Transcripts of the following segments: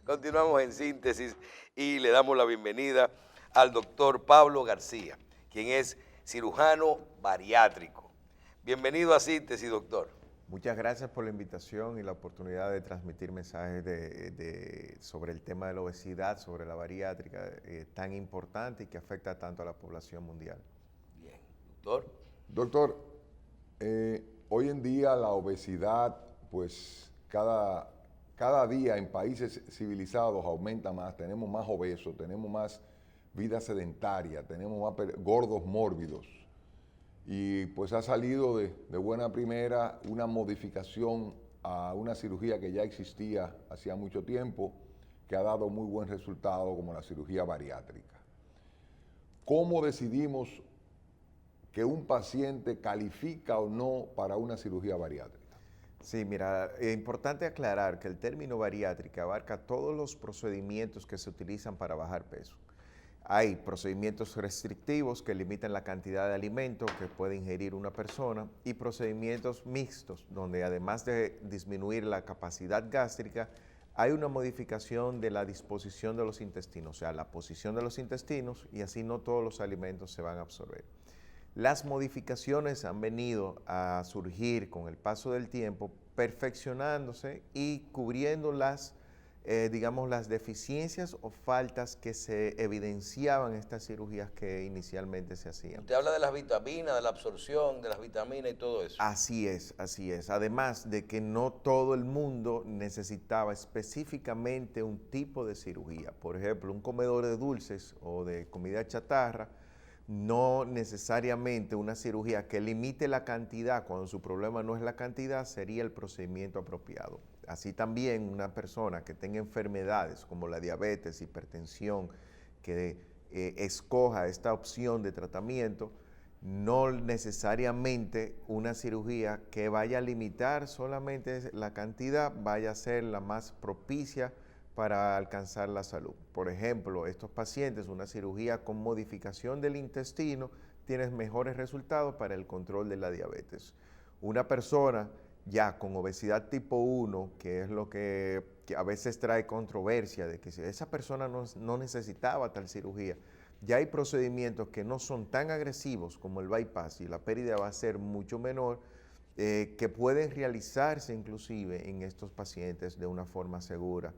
Continuamos en síntesis y le damos la bienvenida al doctor Pablo García, quien es cirujano bariátrico. Bienvenido a Síntesis, doctor. Muchas gracias por la invitación y la oportunidad de transmitir mensajes sobre el tema de la obesidad, sobre la bariátrica, tan importante y que afecta tanto a la población mundial. Bien, doctor. Doctor, hoy en día la obesidad, pues cada día en países civilizados aumenta más, tenemos más obesos, tenemos más vida sedentaria, tenemos más gordos mórbidos. Y pues ha salido de buena primera una modificación a una cirugía que ya existía hacía mucho tiempo, que ha dado muy buen resultado, como la cirugía bariátrica. ¿Cómo decidimos que un paciente califica o no para una cirugía bariátrica? Sí, mira, es importante aclarar que el término bariátrica abarca todos los procedimientos que se utilizan para bajar peso. Hay procedimientos restrictivos que limitan la cantidad de alimento que puede ingerir una persona y procedimientos mixtos, donde además de disminuir la capacidad gástrica, hay una modificación de la disposición de los intestinos, o sea, la posición de los intestinos, y así no todos los alimentos se van a absorber. Las modificaciones han venido a surgir con el paso del tiempo, perfeccionándose y cubriendo las deficiencias o faltas que se evidenciaban en estas cirugías que inicialmente se hacían. Usted habla de las vitaminas, de la absorción de las vitaminas y todo eso. Así es, así es. Además de que no todo el mundo necesitaba específicamente un tipo de cirugía. Por ejemplo, un comedor de dulces o de comida chatarra, no necesariamente una cirugía que limite la cantidad, cuando su problema no es la cantidad, sería el procedimiento apropiado. Así también una persona que tenga enfermedades como la diabetes, hipertensión, que escoja esta opción de tratamiento, no necesariamente una cirugía que vaya a limitar solamente la cantidad vaya a ser la más propicia para alcanzar la salud. Por ejemplo, estos pacientes, una cirugía con modificación del intestino, tienen mejores resultados para el control de la diabetes. Una persona ya con obesidad tipo 1, que es lo que a veces trae controversia, de que si esa persona no necesitaba tal cirugía, ya hay procedimientos que no son tan agresivos como el bypass y la pérdida va a ser mucho menor, que pueden realizarse inclusive en estos pacientes de una forma segura.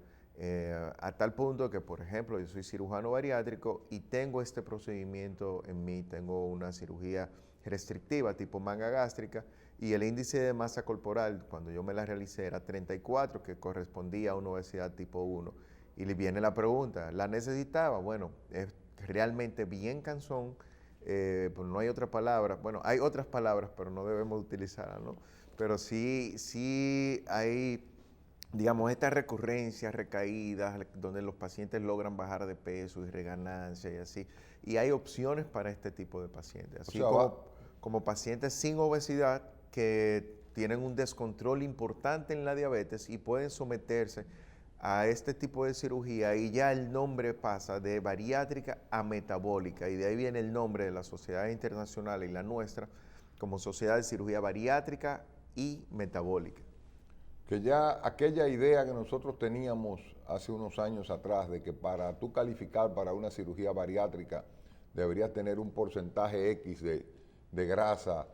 A tal punto que, por ejemplo, yo soy cirujano bariátrico y tengo este procedimiento en mí, tengo una cirugía restrictiva tipo manga gástrica y el índice de masa corporal cuando yo me la realicé era 34, que correspondía a una obesidad tipo 1. Y le viene la pregunta, ¿la necesitaba? Bueno, es realmente bien cansón, pues no hay otra palabra, bueno, hay otras palabras, pero no debemos utilizarlas, ¿no? Pero sí hay, digamos, estas recurrencias, recaídas, donde los pacientes logran bajar de peso y reganancia y así. Y hay opciones para este tipo de pacientes, así como pacientes sin obesidad que tienen un descontrol importante en la diabetes y pueden someterse a este tipo de cirugía y ya el nombre pasa de bariátrica a metabólica y de ahí viene el nombre de la sociedad internacional y la nuestra como Sociedad de Cirugía Bariátrica y Metabólica. Que ya aquella idea que nosotros teníamos hace unos años atrás de que para tú calificar para una cirugía bariátrica deberías tener un porcentaje X de grasa,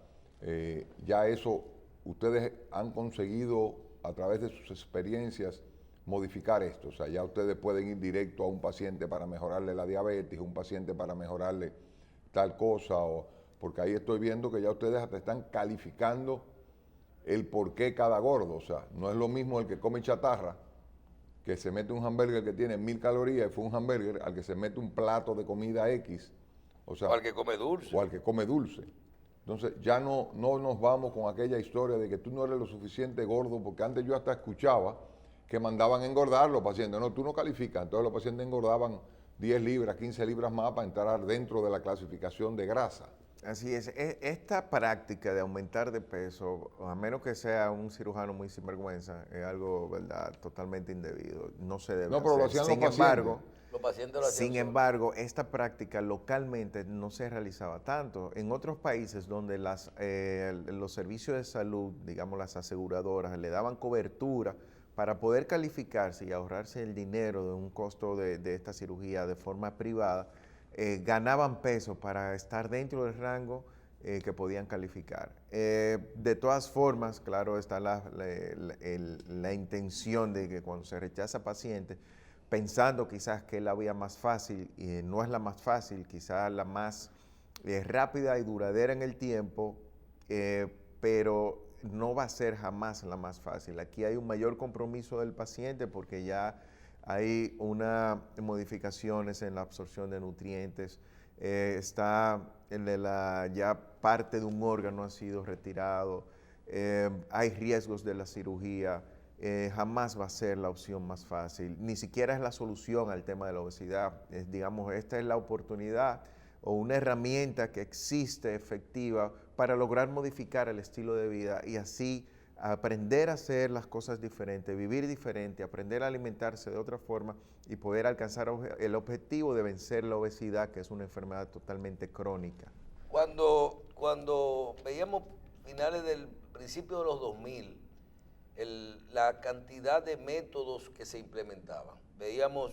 ya eso ustedes han conseguido a través de sus experiencias modificar esto. O sea, ya ustedes pueden ir directo a un paciente para mejorarle la diabetes, un paciente para mejorarle tal cosa, porque ahí estoy viendo que ya ustedes hasta están calificando el por qué cada gordo. O sea, no es lo mismo el que come chatarra, que se mete un hamburger que tiene 1000 calorías y fue un hamburger, al que se mete un plato de comida X. O sea, o al que come dulce. O al que come dulce. Entonces ya no nos vamos con aquella historia de que tú no eres lo suficiente gordo, porque antes yo hasta escuchaba que mandaban engordar los pacientes. No, tú no calificas. Entonces los pacientes engordaban 10 libras, 15 libras más para entrar dentro de la clasificación de grasa. Así es, esta práctica de aumentar de peso, a menos que sea un cirujano muy sinvergüenza, es algo, ¿verdad?, totalmente indebido, no se debe pero lo hacer. hacían los pacientes. Los pacientes lo hacían Sin embargo, esta práctica localmente no se realizaba tanto. En otros países donde los servicios de salud, digamos las aseguradoras, le daban cobertura para poder calificarse y ahorrarse el dinero de un costo de esta cirugía de forma privada, ganaban peso para estar dentro del rango que podían calificar. De todas formas, claro, está la intención de que cuando se rechaza paciente, pensando quizás que es la vía más fácil, y no es la más fácil, quizás la más rápida y duradera en el tiempo, pero no va a ser jamás la más fácil. Aquí hay un mayor compromiso del paciente porque ya hay unas modificaciones en la absorción de nutrientes, está ya parte de un órgano ha sido retirado, hay riesgos de la cirugía, jamás va a ser la opción más fácil, ni siquiera es la solución al tema de la obesidad. Digamos, esta es la oportunidad o una herramienta que existe efectiva para lograr modificar el estilo de vida y así aprender a hacer las cosas diferentes, vivir diferente, aprender a alimentarse de otra forma y poder alcanzar el objetivo de vencer la obesidad, que es una enfermedad totalmente crónica. Cuando veíamos finales del principio de los 2000, la cantidad de métodos que se implementaban, veíamos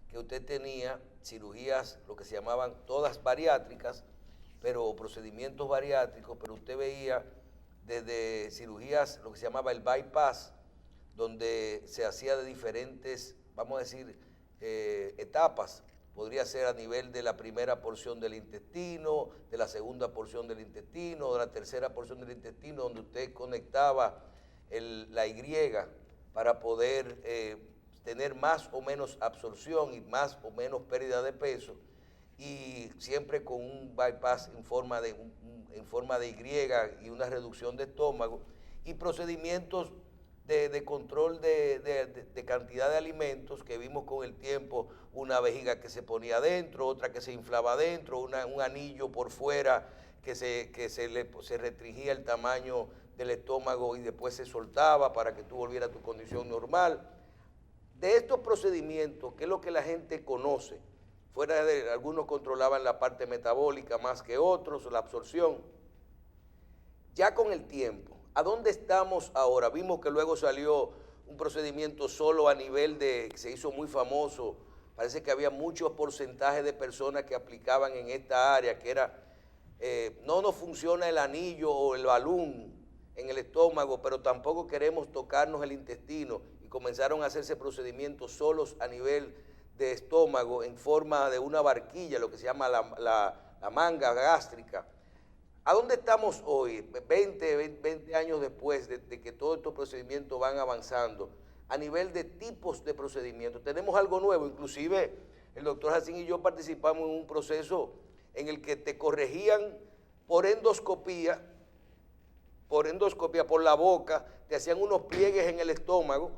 que usted tenía cirugías, lo que se llamaban todas bariátricas, pero procedimientos bariátricos, pero usted veía desde cirugías, lo que se llamaba el bypass, donde se hacía de diferentes, vamos a decir, etapas. Podría ser a nivel de la primera porción del intestino, de la segunda porción del intestino, de la tercera porción del intestino, donde usted conectaba la Y para poder tener más o menos absorción y más o menos pérdida de peso, y siempre con un bypass en forma de Y y una reducción de estómago, y procedimientos de control de cantidad de alimentos que vimos con el tiempo, una vejiga que se ponía adentro, otra que se inflaba adentro, un anillo por fuera que se restringía el tamaño del estómago y después se soltaba para que tú volvieras a tu condición normal. De estos procedimientos, que es lo que la gente conoce, fuera de algunos controlaban la parte metabólica más que otros, la absorción, ya con el tiempo, ¿a dónde estamos ahora? Vimos que luego salió un procedimiento solo a nivel que se hizo muy famoso, parece que había muchos porcentajes de personas que aplicaban en esta área, que era, no nos funciona el anillo o el balón en el estómago, pero tampoco queremos tocarnos el intestino, y comenzaron a hacerse procedimientos solos a nivel de estómago en forma de una barquilla, lo que se llama la manga gástrica. ¿A dónde estamos hoy, 20 años después de que todos estos procedimientos van avanzando, a nivel de tipos de procedimientos? Tenemos algo nuevo, inclusive el doctor Jacín y yo participamos en un proceso en el que te corregían por endoscopía, por la boca, te hacían unos pliegues en el estómago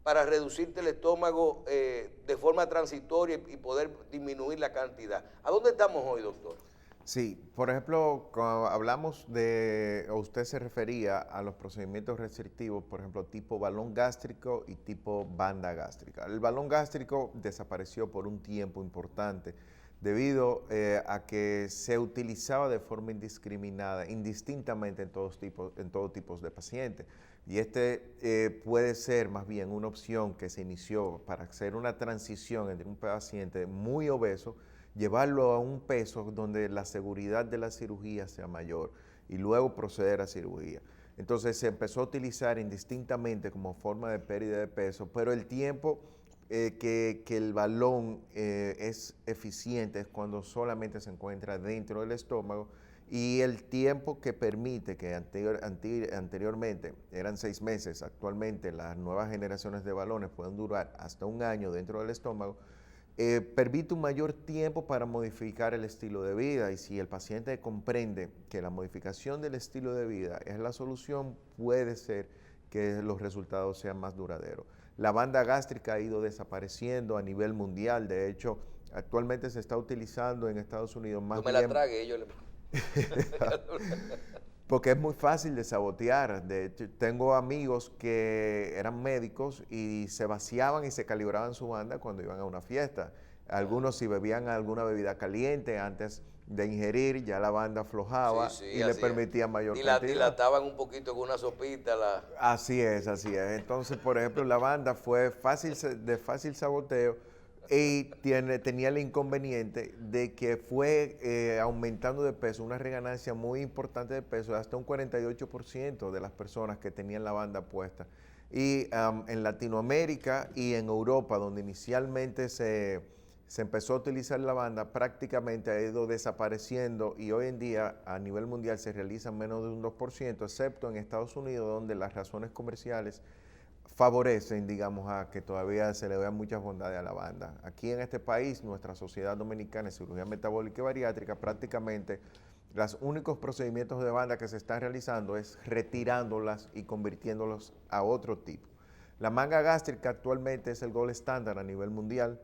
para reducirte el estómago de forma transitoria y poder disminuir la cantidad. ¿A dónde estamos hoy, doctor? Sí, por ejemplo, cuando hablamos o usted se refería a los procedimientos restrictivos, por ejemplo, tipo balón gástrico y tipo banda gástrica. El balón gástrico desapareció por un tiempo importante debido a que se utilizaba de forma indiscriminada, indistintamente en todo tipos de pacientes. Y puede ser más bien una opción que se inició para hacer una transición entre un paciente muy obeso, llevarlo a un peso donde la seguridad de la cirugía sea mayor y luego proceder a cirugía. Entonces se empezó a utilizar indistintamente como forma de pérdida de peso, pero el tiempo que el balón es eficiente es cuando solamente se encuentra dentro del estómago, y el tiempo que permite, que anteriormente eran 6 meses, actualmente las nuevas generaciones de balones pueden durar hasta 1 año dentro del estómago, permite un mayor tiempo para modificar el estilo de vida, y si el paciente comprende que la modificación del estilo de vida es la solución, puede ser que los resultados sean más duraderos. La banda gástrica ha ido desapareciendo a nivel mundial, de hecho, actualmente se está utilizando en Estados Unidos más bien... Yo me la tragué, porque es muy fácil de sabotear. De hecho, tengo amigos que eran médicos y se vaciaban y se calibraban su banda cuando iban a una fiesta. Algunos si bebían alguna bebida caliente antes de ingerir, ya la banda aflojaba Sí, y le permitía mayor cantidad. Dilataban un poquito con una sopita. Así es, así es. Entonces, por ejemplo, la banda fue de fácil saboteo y tenía el inconveniente de que fue aumentando de peso, una reganancia muy importante de peso, hasta un 48% de las personas que tenían la banda puesta. Y en Latinoamérica y en Europa, donde inicialmente se empezó a utilizar la banda, prácticamente ha ido desapareciendo y hoy en día a nivel mundial se realiza menos de un 2%, excepto en Estados Unidos, donde las razones comerciales favorecen, digamos, a que todavía se le vean muchas bondades a la banda. Aquí en este país, nuestra Sociedad Dominicana de Cirugía Metabólica y Bariátrica, prácticamente los únicos procedimientos de banda que se están realizando es retirándolas y convirtiéndolas a otro tipo. La manga gástrica actualmente es el gold estándar a nivel mundial,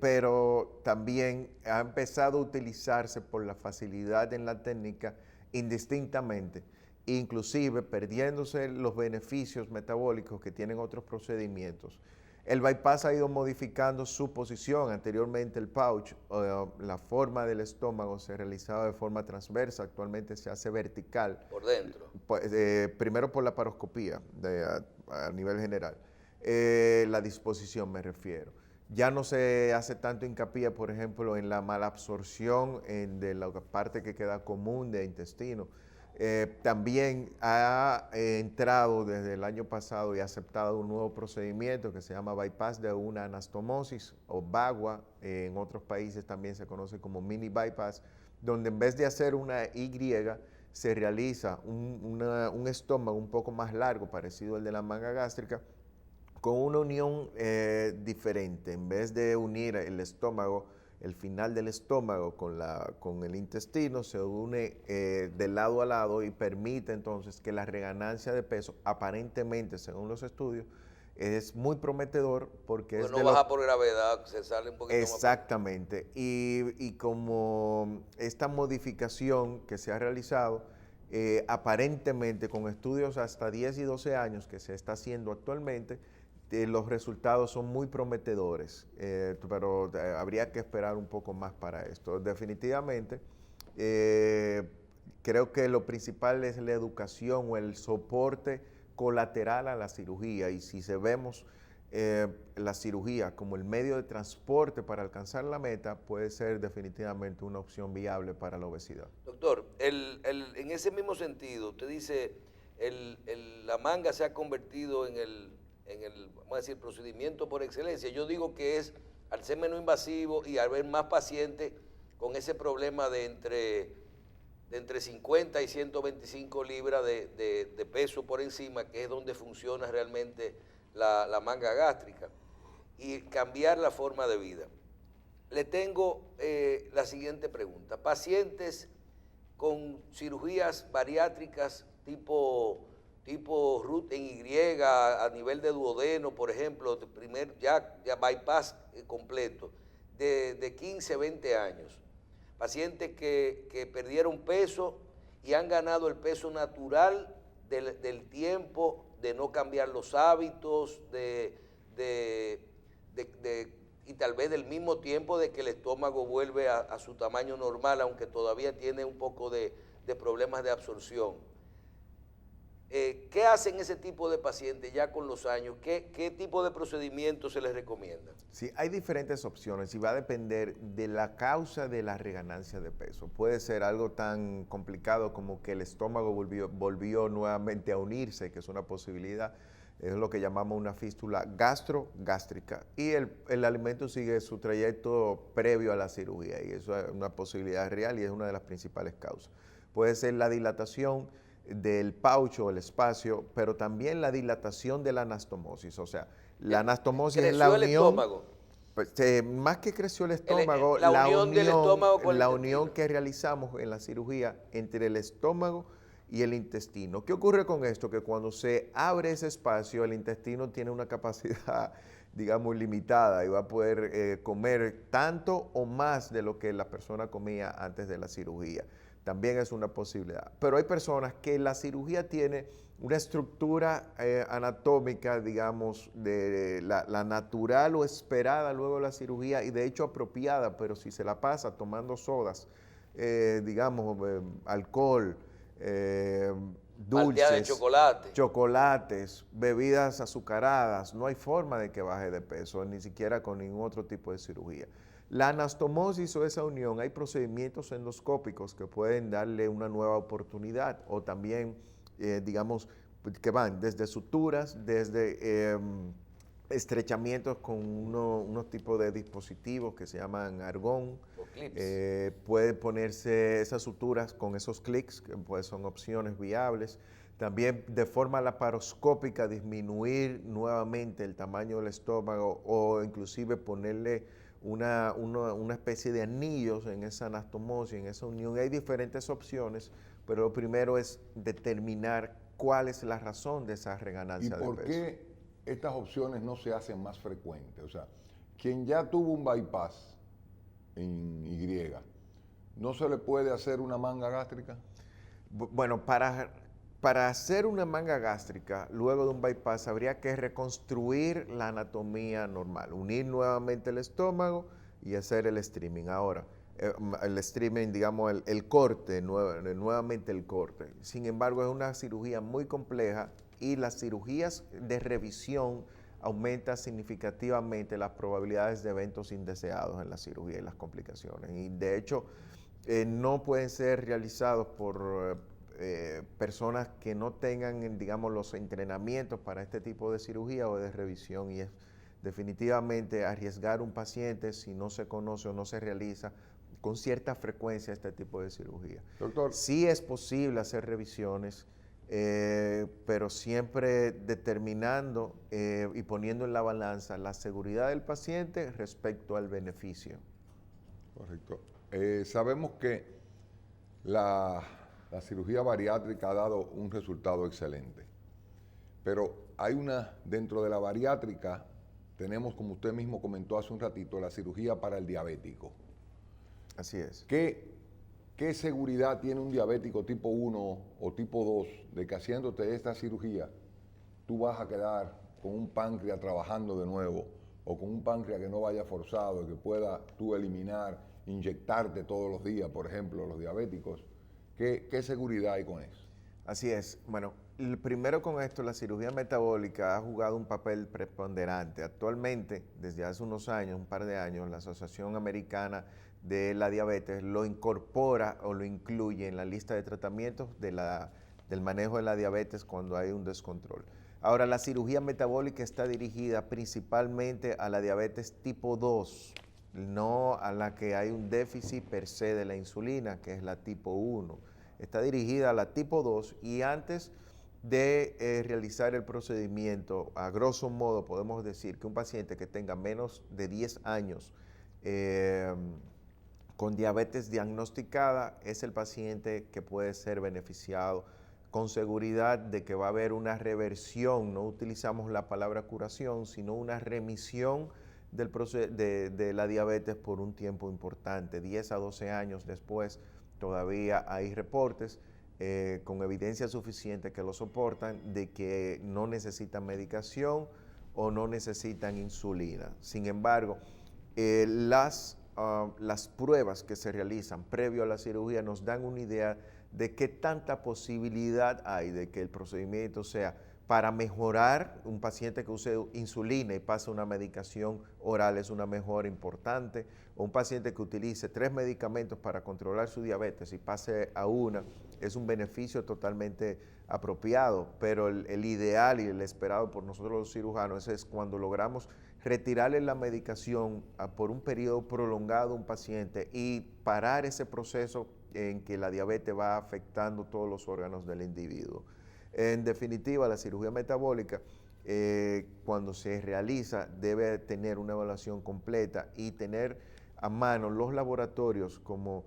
pero también ha empezado a utilizarse por la facilidad en la técnica indistintamente, inclusive perdiéndose los beneficios metabólicos que tienen otros procedimientos. El bypass ha ido modificando su posición. Anteriormente el pouch, la forma del estómago se realizaba de forma transversa, actualmente se hace vertical. Por dentro. Primero por la paroscopía a nivel general. La disposición me refiero. Ya no se hace tanto hincapié, por ejemplo, en la malabsorción de la parte que queda común de intestino. También ha entrado desde el año pasado y aceptado un nuevo procedimiento que se llama bypass de una anastomosis o bagua. En otros países también se conoce como mini bypass, donde en vez de hacer una Y, se realiza un estómago un poco más largo, parecido al de la manga gástrica, con una unión diferente. En vez de unir el estómago, el final del estómago con el intestino, se une de lado a lado y permite entonces que la reganancia de peso, aparentemente, según los estudios, es muy prometedor porque pues no baja por gravedad, se sale un poquito exactamente. Y como esta modificación que se ha realizado, aparentemente con estudios hasta 10 y 12 años que se está haciendo actualmente, los resultados son muy prometedores, pero habría que esperar un poco más para esto. Definitivamente, creo que lo principal es la educación o el soporte colateral a la cirugía, y si vemos la cirugía como el medio de transporte para alcanzar la meta, puede ser definitivamente una opción viable para la obesidad. Doctor, en ese mismo sentido, usted dice, la manga se ha convertido en el, vamos a decir, procedimiento por excelencia. Yo digo que es, al ser menos invasivo y al haber más pacientes con ese problema de entre 50 y 125 libras de peso por encima, que es donde funciona realmente la manga gástrica, y cambiar la forma de vida. Le tengo la siguiente pregunta. Pacientes con cirugías bariátricas tipo RUT en Y a nivel de duodeno, por ejemplo, ya bypass completo, de 15, 20 años. Pacientes que perdieron peso y han ganado el peso natural del tiempo, de no cambiar los hábitos, y tal vez del mismo tiempo de que el estómago vuelve a su tamaño normal, aunque todavía tiene un poco de problemas de absorción. ¿Qué hacen ese tipo de pacientes ya con los años? ¿Qué tipo de procedimientos se les recomienda? Sí, hay diferentes opciones y va a depender de la causa de la reganancia de peso. Puede ser algo tan complicado como que el estómago volvió nuevamente a unirse, que es una posibilidad. Es lo que llamamos una fístula gastrogástrica. Y el alimento sigue su trayecto previo a la cirugía, y eso es una posibilidad real y es una de las principales causas. Puede ser la dilatación del pouch o el espacio, pero también la dilatación de la anastomosis. O sea, la anastomosis es la unión. ¿Creció el estómago? Pues, más que creció el estómago, la unión del estómago con la unión que realizamos en la cirugía entre el estómago y el intestino. ¿Qué ocurre con esto? Que cuando se abre ese espacio, el intestino tiene una capacidad, digamos, limitada y va a poder comer tanto o más de lo que la persona comía antes de la cirugía. También es una posibilidad. Pero hay personas que la cirugía tiene una estructura anatómica, digamos, de la natural o esperada luego de la cirugía, y de hecho apropiada, pero si se la pasa tomando sodas digamos, alcohol, Malteada de dulces, chocolate. chocolates, bebidas azucaradas, no hay forma de que baje de peso, ni siquiera con ningún otro tipo de cirugía. La anastomosis o esa unión, hay procedimientos endoscópicos que pueden darle una nueva oportunidad o también, digamos, que van desde suturas, desde estrechamientos con unos tipos de dispositivos que se llaman argón. O clips. Puede ponerse esas suturas con esos clics, que pues son opciones viables. También de forma laparoscópica disminuir nuevamente el tamaño del estómago o inclusive ponerle una especie de anillos en esa anastomosis, en esa unión. Hay diferentes opciones, pero lo primero es determinar cuál es la razón de esa ¿Y reganancia de por peso. qué estas opciones no se hacen más frecuentes? O sea, quien ya tuvo un bypass en Y, ¿no se le puede hacer una manga gástrica? Bueno, para hacer una manga gástrica, luego de un bypass, habría que reconstruir la anatomía normal, unir nuevamente el estómago y hacer el streaming. Ahora, el streaming, digamos, el corte, nuevamente el corte. Sin embargo, es una cirugía muy compleja y las cirugías de revisión aumenta significativamente las probabilidades de eventos indeseados en la cirugía y las complicaciones. Y de hecho, no pueden ser realizados por personas que no tengan, digamos, los entrenamientos para este tipo de cirugía o de revisión, y es definitivamente arriesgar un paciente si no se conoce o no se realiza con cierta frecuencia este tipo de cirugía. Doctor. Sí es posible hacer revisiones, pero siempre determinando y poniendo en la balanza la seguridad del paciente respecto al beneficio. Correcto. Sabemos que la cirugía bariátrica ha dado un resultado excelente, pero hay dentro de la bariátrica, tenemos, como usted mismo comentó hace un ratito, la cirugía para el diabético. Así es. ¿Qué seguridad tiene un diabético tipo 1 o tipo 2 de que haciéndote esta cirugía tú vas a quedar con un páncreas trabajando de nuevo o con un páncreas que no vaya forzado, que pueda tú eliminar, inyectarte todos los días, por ejemplo, los diabéticos? ¿Qué seguridad hay con eso? Así es. Bueno, primero con esto, la cirugía metabólica ha jugado un papel preponderante. Actualmente, desde hace unos años, un par de años, la Asociación Americana de la Diabetes lo incorpora o lo incluye en la lista de tratamientos del manejo de la diabetes cuando hay un descontrol. Ahora, la cirugía metabólica está dirigida principalmente a la diabetes tipo 2, no a la que hay un déficit per se de la insulina, que es la tipo 1. Está dirigida a la tipo 2 y antes de realizar el procedimiento, a grosso modo podemos decir que un paciente que tenga menos de 10 años con diabetes diagnosticada es el paciente que puede ser beneficiado con seguridad de que va a haber una reversión, no utilizamos la palabra curación, sino una remisión de la diabetes por un tiempo importante, 10 a 12 años después. Todavía hay reportes con evidencia suficiente que lo soportan de que no necesitan medicación o no necesitan insulina. Sin embargo, las pruebas que se realizan previo a la cirugía nos dan una idea de qué tanta posibilidad hay de que el procedimiento sea para mejorar. Un paciente que use insulina y pase una medicación oral es una mejora importante, o un paciente que utilice 3 medicamentos para controlar su diabetes y pase a una, es un beneficio totalmente apropiado, pero el ideal y el esperado por nosotros los cirujanos es cuando logramos retirarle la medicación por un periodo prolongado a un paciente y parar ese proceso en que la diabetes va afectando todos los órganos del individuo. En definitiva, la cirugía metabólica, cuando se realiza, debe tener una evaluación completa y tener a mano los laboratorios como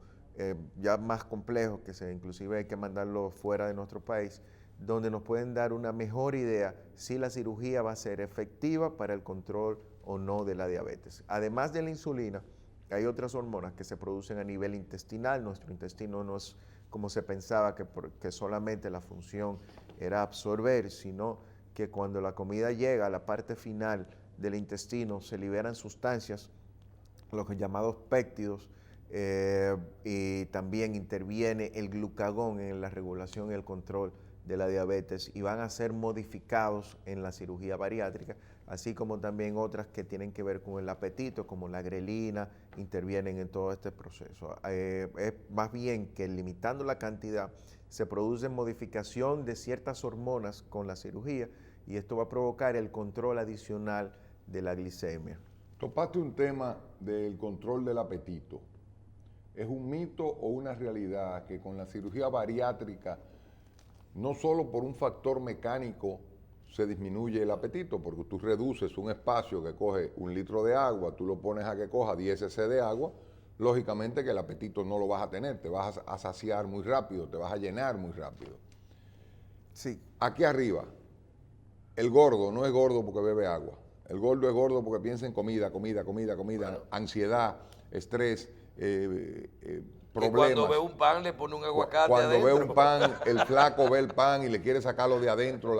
ya más complejos, que inclusive hay que mandarlos fuera de nuestro país, donde nos pueden dar una mejor idea si la cirugía va a ser efectiva para el control o no de la diabetes. Además de la insulina, hay otras hormonas que se producen a nivel intestinal. Nuestro intestino no es como se pensaba, que solamente la función era absorber, sino que cuando la comida llega a la parte final del intestino se liberan sustancias, los llamados péptidos, y también interviene el glucagón en la regulación y el control de la diabetes y van a ser modificados en la cirugía bariátrica, así como también otras que tienen que ver con el apetito, como la grelina, intervienen en todo este proceso. Es más bien que limitando la cantidad se produce modificación de ciertas hormonas con la cirugía y esto va a provocar el control adicional de la glicemia. Topaste un tema del control del apetito. ¿Es un mito o una realidad que con la cirugía bariátrica, no solo por un factor mecánico se disminuye el apetito, porque tú reduces un espacio que coge 1 litro de agua, tú lo pones a que coja 10 cc de agua, lógicamente que el apetito no lo vas a tener, te vas a saciar muy rápido, te vas a llenar muy rápido. Sí. Aquí arriba, el gordo no es gordo porque bebe agua, el gordo es gordo porque piensa en comida, bueno, ansiedad, estrés, problemas. Cuando ve un pan le pone un aguacate Cuando adentro. ve un pan, el flaco ve el pan y le quiere sacarlo de adentro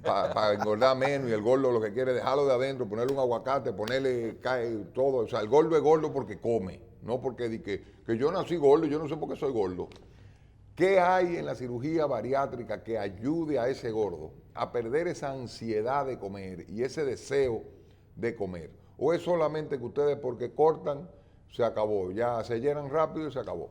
para engordar menos, y el gordo lo que quiere es dejarlo de adentro, ponerle un aguacate, ponerle todo. O sea, el gordo es gordo porque come, no porque di que yo nací gordo y yo no sé por qué soy gordo. ¿Qué hay en la cirugía bariátrica que ayude a ese gordo a perder esa ansiedad de comer y ese deseo de comer? ¿O es solamente que ustedes porque cortan, se acabó, ya se llenan rápido y se acabó?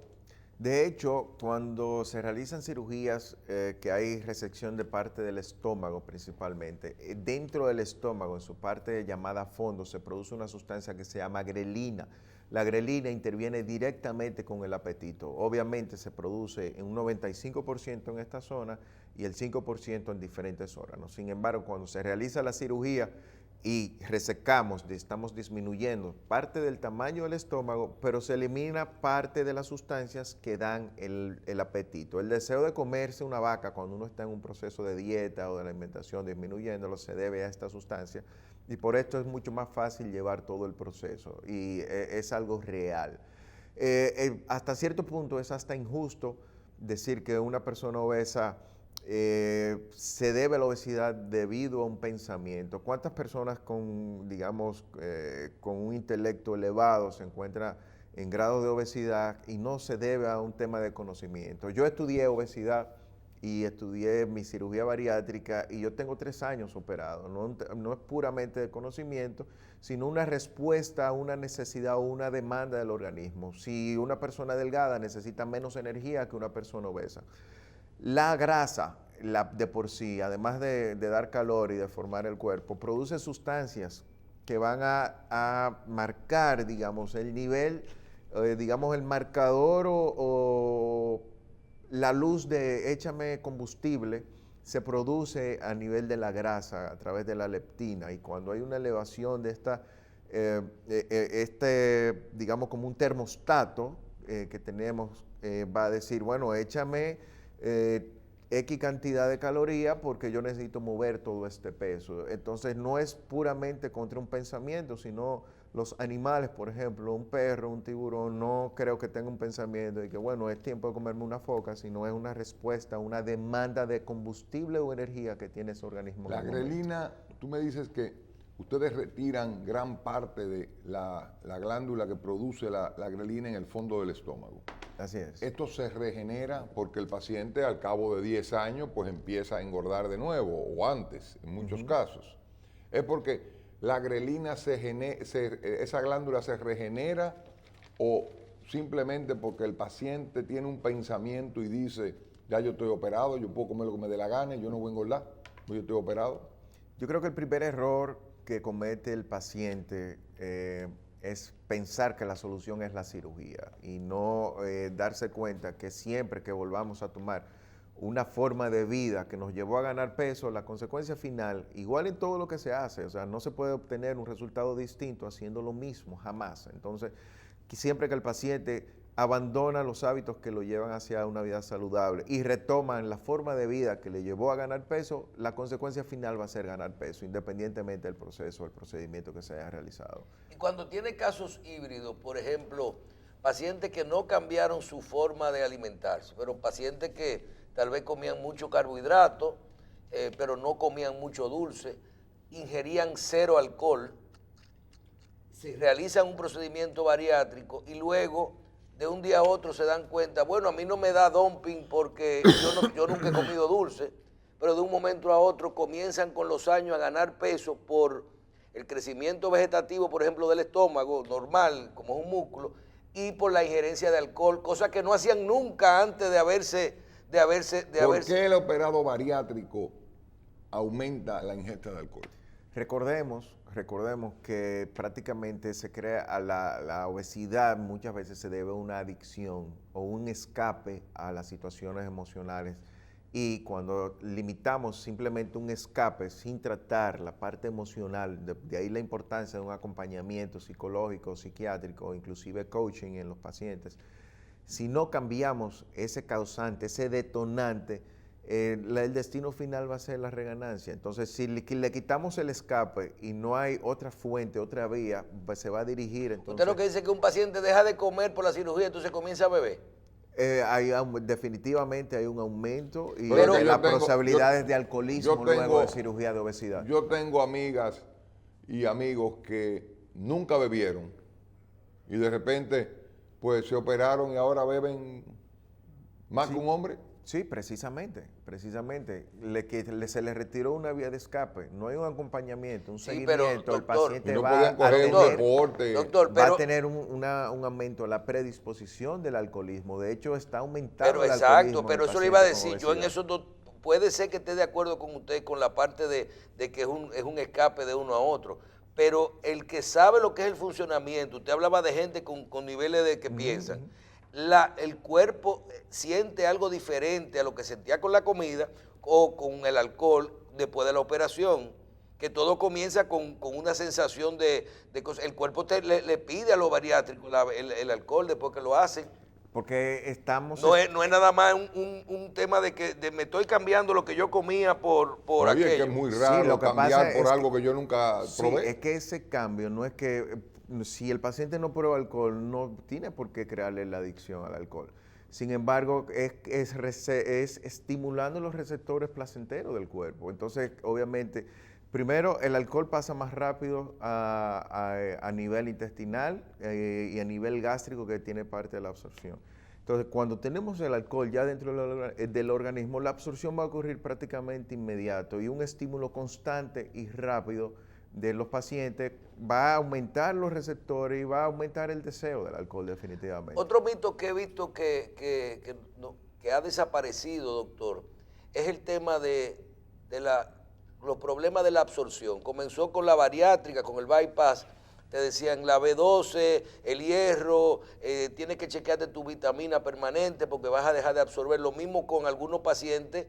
De hecho, cuando se realizan cirugías que hay resección de parte del estómago principalmente, dentro del estómago, en su parte llamada fondo, se produce una sustancia que se llama grelina. La grelina interviene directamente con el apetito. Obviamente se produce en un 95% en esta zona y el 5% en diferentes órganos. Sin embargo, cuando se realiza la cirugía y resecamos, estamos disminuyendo parte del tamaño del estómago, pero se elimina parte de las sustancias que dan el apetito. El deseo de comerse una vaca cuando uno está en un proceso de dieta o de alimentación disminuyéndolo se debe a esta sustancia y por esto es mucho más fácil llevar todo el proceso y es algo real. Hasta cierto punto es hasta injusto decir que una persona obesa se debe a la obesidad debido a un pensamiento. ¿Cuántas personas con, digamos, con un intelecto elevado se encuentran en grado de obesidad y no se debe a un tema de conocimiento? Yo estudié obesidad y estudié mi cirugía bariátrica y yo tengo 3 años operado. No es puramente de conocimiento, sino una respuesta a una necesidad o una demanda del organismo. Si una persona delgada necesita menos energía que una persona obesa. La grasa, de por sí, además de dar calor y de formar el cuerpo, produce sustancias que van a marcar, digamos, el nivel, digamos, el marcador o la luz de échame combustible se produce a nivel de la grasa a través de la leptina y cuando hay una elevación de digamos, como un termostato que tenemos, va a decir, bueno, échame X cantidad de calorías porque yo necesito mover todo este peso. Entonces no es puramente contra un pensamiento, sino los animales, por ejemplo, un perro, un tiburón, no creo que tenga un pensamiento de que, bueno, es tiempo de comerme una foca, sino es una respuesta, una demanda de combustible o energía que tiene ese organismo. La grelina, tú me dices que ustedes retiran gran parte de la glándula que produce la grelina en el fondo del estómago. Así es. Esto se regenera porque el paciente al cabo de 10 años pues empieza a engordar de nuevo o antes, en muchos casos. Es porque la grelina esa glándula se regenera o simplemente porque el paciente tiene un pensamiento y dice, ya yo estoy operado, yo puedo comer lo que me dé la gana, yo no voy a engordar, yo estoy operado. Yo creo que el primer error que comete el paciente es pensar que la solución es la cirugía y no darse cuenta que siempre que volvamos a tomar una forma de vida que nos llevó a ganar peso, la consecuencia final, igual en todo lo que se hace, o sea, no se puede obtener un resultado distinto haciendo lo mismo, jamás. Entonces, siempre que el paciente abandona los hábitos que lo llevan hacia una vida saludable y retoman la forma de vida que le llevó a ganar peso, la consecuencia final va a ser ganar peso, independientemente del proceso, el procedimiento que se haya realizado. Y cuando tiene casos híbridos, por ejemplo, pacientes que no cambiaron su forma de alimentarse, pero pacientes que tal vez comían mucho carbohidrato, pero no comían mucho dulce, ingerían 0 alcohol. se realizan un procedimiento bariátrico y luego de un día a otro se dan cuenta, bueno, a mí no me da dumping porque yo nunca he comido dulce, pero de un momento a otro comienzan con los años a ganar peso por el crecimiento vegetativo, por ejemplo, del estómago normal, como es un músculo, y por la injerencia de alcohol, cosa que no hacían nunca antes de haberse... ¿Por qué el operado bariátrico aumenta la ingesta de alcohol? Recordemos que prácticamente se crea a la obesidad, muchas veces se debe a una adicción o un escape a las situaciones emocionales, y cuando limitamos simplemente un escape sin tratar la parte emocional, de ahí la importancia de un acompañamiento psicológico, psiquiátrico, inclusive coaching en los pacientes. Si no cambiamos ese causante, ese detonante, el destino final va a ser la reganancia. Entonces, si le quitamos el escape y no hay otra fuente, otra vía, pues se va a dirigir. Entonces, usted lo que dice es que un paciente deja de comer por la cirugía, entonces comienza a beber. Definitivamente hay un aumento y Pero las probabilidades de alcoholismo luego de cirugía de obesidad. Yo tengo amigas y amigos que nunca bebieron y de repente pues se operaron y ahora beben más que un hombre. Sí, precisamente. Se le retiró una vía de escape, no hay un acompañamiento, un seguimiento, pero, el paciente no va a tener un aumento, la predisposición del alcoholismo, de hecho está aumentando pero el exacto, alcoholismo. Pero eso le iba a decir, yo en eso puede ser que esté de acuerdo con usted con la parte de que es un escape de uno a otro, pero el que sabe lo que es el funcionamiento, usted hablaba de gente con niveles de que piensan, el cuerpo siente algo diferente a lo que sentía con la comida o con el alcohol después de la operación, que todo comienza con una sensación de cosas. El cuerpo le pide a los bariátricos el alcohol después que lo hacen. Porque estamos... No es nada más un tema de que me estoy cambiando lo que yo comía por aquello. Es que es muy raro cambiar por algo que yo nunca probé. Es que ese cambio no es que... Si el paciente no prueba alcohol, no tiene por qué crearle la adicción al alcohol. Sin embargo, es estimulando los receptores placenteros del cuerpo. Entonces, obviamente, primero, el alcohol pasa más rápido a nivel intestinal y a nivel gástrico, que tiene parte de la absorción. Entonces, cuando tenemos el alcohol ya dentro del organismo, la absorción va a ocurrir prácticamente inmediato y un estímulo constante y rápido de los pacientes va a aumentar los receptores y va a aumentar el deseo del alcohol definitivamente. Otro mito que he visto que ha desaparecido, doctor, es el tema de los problemas de la absorción. Comenzó con la bariátrica, con el bypass, te decían la B12, el hierro, tienes que chequearte tu vitamina permanente porque vas a dejar de absorber. Lo mismo con algunos pacientes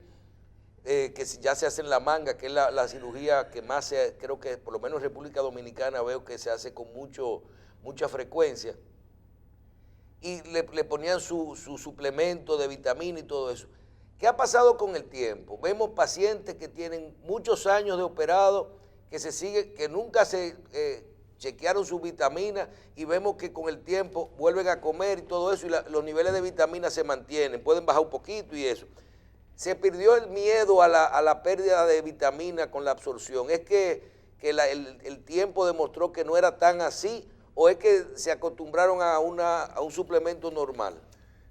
que ya se hacen la manga, que es la cirugía que más creo que por lo menos en República Dominicana veo que se hace con mucha frecuencia, y le ponían su suplemento de vitamina y todo eso. ¿Qué ha pasado con el tiempo? Vemos pacientes que tienen muchos años de operado, que nunca se chequearon su vitamina, y vemos que con el tiempo vuelven a comer y todo eso, y los niveles de vitamina se mantienen, pueden bajar un poquito y eso. Se perdió el miedo a la pérdida de vitamina con la absorción. ¿Es que el tiempo demostró que no era tan así, o es que se acostumbraron a un suplemento normal?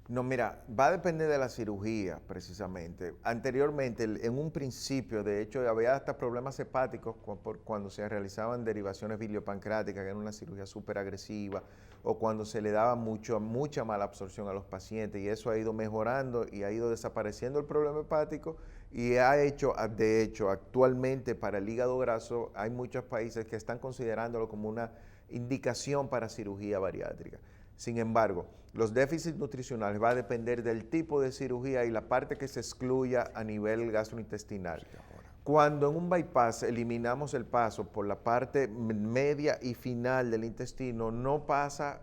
No, mira, va a depender de la cirugía precisamente. Anteriormente, en un principio, de hecho, había hasta problemas hepáticos cuando se realizaban derivaciones biliopancreáticas, que era una cirugía súper agresiva, o cuando se le daba mucha mala absorción a los pacientes, y eso ha ido mejorando y ha ido desapareciendo el problema hepático, y de hecho, actualmente para el hígado graso hay muchos países que están considerándolo como una indicación para cirugía bariátrica. Sin embargo, los déficits nutricionales va a depender del tipo de cirugía y la parte que se excluya a nivel gastrointestinal. Cuando en un bypass eliminamos el paso por la parte media y final del intestino, no pasa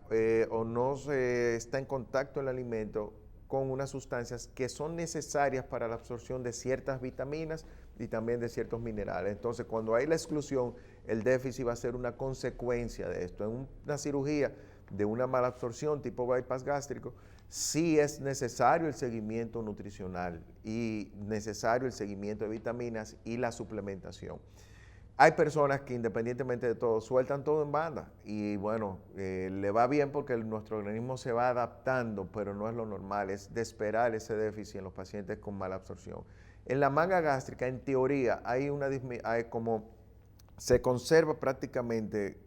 o no se está en contacto el alimento con unas sustancias que son necesarias para la absorción de ciertas vitaminas y también de ciertos minerales. Entonces, cuando hay la exclusión, el déficit va a ser una consecuencia de esto. En una cirugía de una mala absorción tipo bypass gástrico, sí es necesario el seguimiento nutricional y necesario el seguimiento de vitaminas y la suplementación. Hay personas que independientemente de todo sueltan todo en banda y bueno, le va bien porque nuestro organismo se va adaptando, pero no es lo normal, es de esperar ese déficit en los pacientes con mala absorción. En la manga gástrica, en teoría, hay como se conserva prácticamente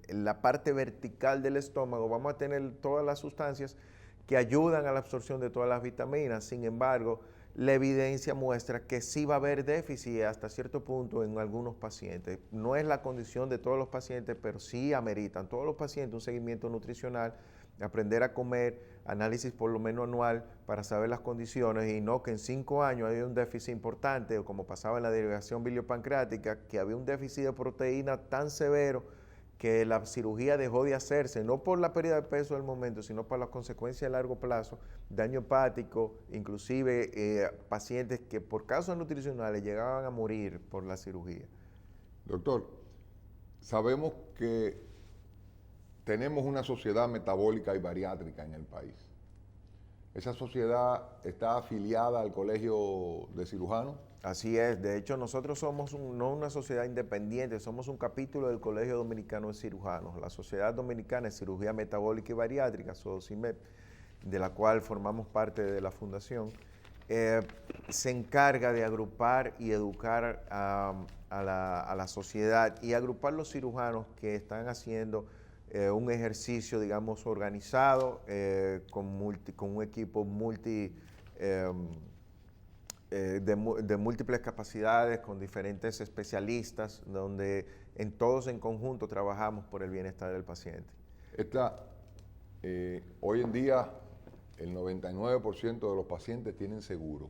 la parte vertical del estómago, vamos a tener todas las sustancias que ayudan a la absorción de todas las vitaminas. Sin embargo, la evidencia muestra que sí va a haber déficit hasta cierto punto en algunos pacientes. No es la condición de todos los pacientes, pero sí ameritan todos los pacientes un seguimiento nutricional, aprender a comer, análisis por lo menos anual para saber las condiciones y no que en 5 años haya un déficit importante, o como pasaba en la derivación biliopancreática, que había un déficit de proteína tan severo que la cirugía dejó de hacerse, no por la pérdida de peso del momento, sino por las consecuencias a largo plazo, daño hepático, inclusive pacientes que por causas nutricionales llegaban a morir por la cirugía. Doctor, sabemos que tenemos una sociedad metabólica y bariátrica en el país. ¿Esa sociedad está afiliada al Colegio de Cirujanos? Así es, de hecho nosotros somos no una sociedad independiente, somos un capítulo del Colegio Dominicano de Cirujanos, la Sociedad Dominicana de Cirugía Metabólica y Bariátrica, SODOCIMEB, de la cual formamos parte de la fundación, se encarga de agrupar y educar a la sociedad y agrupar los cirujanos que están haciendo un ejercicio, digamos, organizado, con un equipo de múltiples capacidades, con diferentes especialistas, donde todos en conjunto trabajamos por el bienestar del paciente. Hoy en día el 99% de los pacientes tienen seguro.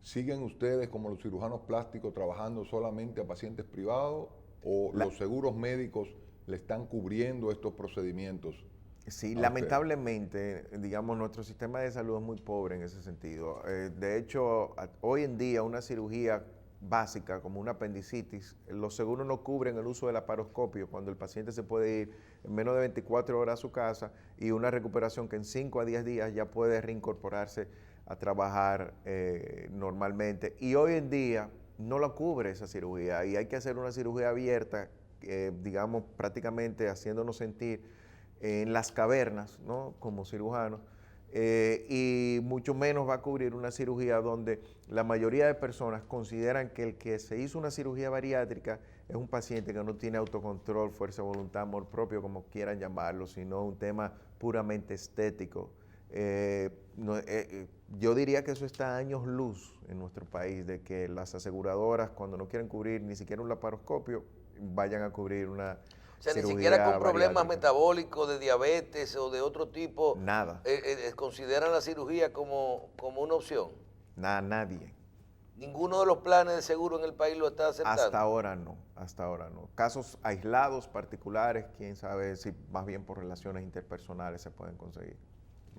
¿Siguen ustedes como los cirujanos plásticos trabajando solamente a pacientes privados o los seguros médicos le están cubriendo estos procedimientos? Sí, lamentablemente, digamos, nuestro sistema de salud es muy pobre en ese sentido. De hecho, hoy en día una cirugía básica como una apendicitis, los seguros no cubren el uso del laparoscopio cuando el paciente se puede ir en menos de 24 horas a su casa y una recuperación que en 5 a 10 días ya puede reincorporarse a trabajar normalmente. Y hoy en día no lo cubre esa cirugía y hay que hacer una cirugía abierta, digamos, prácticamente haciéndonos sentir en las cavernas, ¿no? Como cirujanos, y mucho menos va a cubrir una cirugía donde la mayoría de personas consideran que el que se hizo una cirugía bariátrica es un paciente que no tiene autocontrol, fuerza de voluntad, amor propio, como quieran llamarlo, sino un tema puramente estético. Yo diría que eso está a años luz en nuestro país, de que las aseguradoras, cuando no quieren cubrir ni siquiera un laparoscopio, vayan a cubrir una O sea, ni cirugía siquiera con problemas bariátrica. metabólicos, de diabetes o de otro tipo, Nada. consideran la cirugía como una opción. Nadie. Ninguno de los planes de seguro en el país lo está aceptando. Hasta ahora no. Casos aislados, particulares, quién sabe si más bien por relaciones interpersonales se pueden conseguir.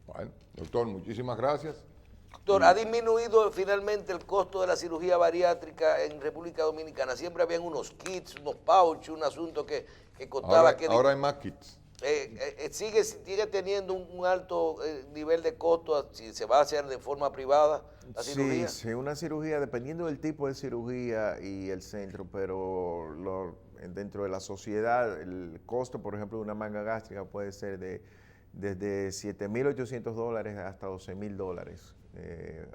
Bueno, doctor, muchísimas gracias. Doctor, ¿ha disminuido finalmente el costo de la cirugía bariátrica en República Dominicana? Siempre habían unos kits, unos pouches, un asunto que costaba... Ahora hay más kits. ¿Sigue teniendo un alto nivel de costo si se va a hacer de forma privada la cirugía? Sí, una cirugía, dependiendo del tipo de cirugía y el centro, pero dentro de la sociedad, el costo, por ejemplo, de una manga gástrica puede ser desde $7,800 hasta $12,000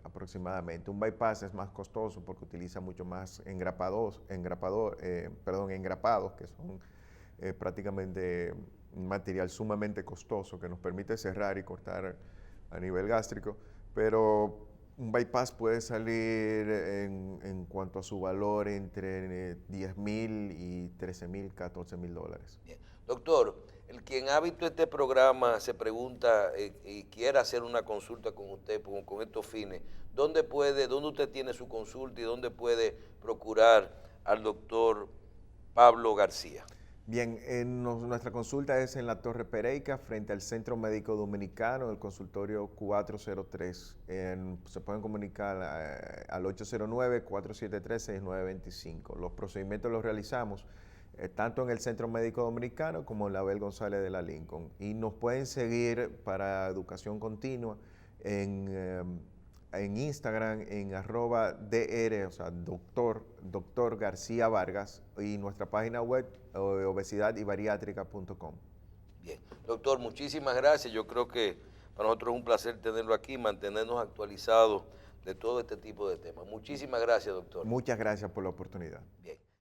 aproximadamente. Un bypass es más costoso porque utiliza mucho más engrapados, que son prácticamente un material sumamente costoso que nos permite cerrar y cortar a nivel gástrico, pero un bypass puede salir en cuanto a su valor entre $10,000 y $13,000, $14,000. Bien. Doctor, el quien ha visto este programa se pregunta y quiere hacer una consulta con usted con estos fines, ¿dónde usted tiene su consulta y dónde puede procurar al doctor Pablo García? Bien, nuestra consulta es en la Torre Pereica, frente al Centro Médico Dominicano, el consultorio 403. Se pueden comunicar al 809-473-6925. Los procedimientos los realizamos tanto en el Centro Médico Dominicano como en la Abel González de la Lincoln. Y nos pueden seguir para educación continua en en Instagram en @dr, o sea, doctor García Vargas, y nuestra página web obesidadybariátrica.com. Bien, doctor, muchísimas gracias. Yo creo que para nosotros es un placer tenerlo aquí, mantenernos actualizados de todo este tipo de temas. Muchísimas gracias, doctor. Muchas gracias por la oportunidad. Bien.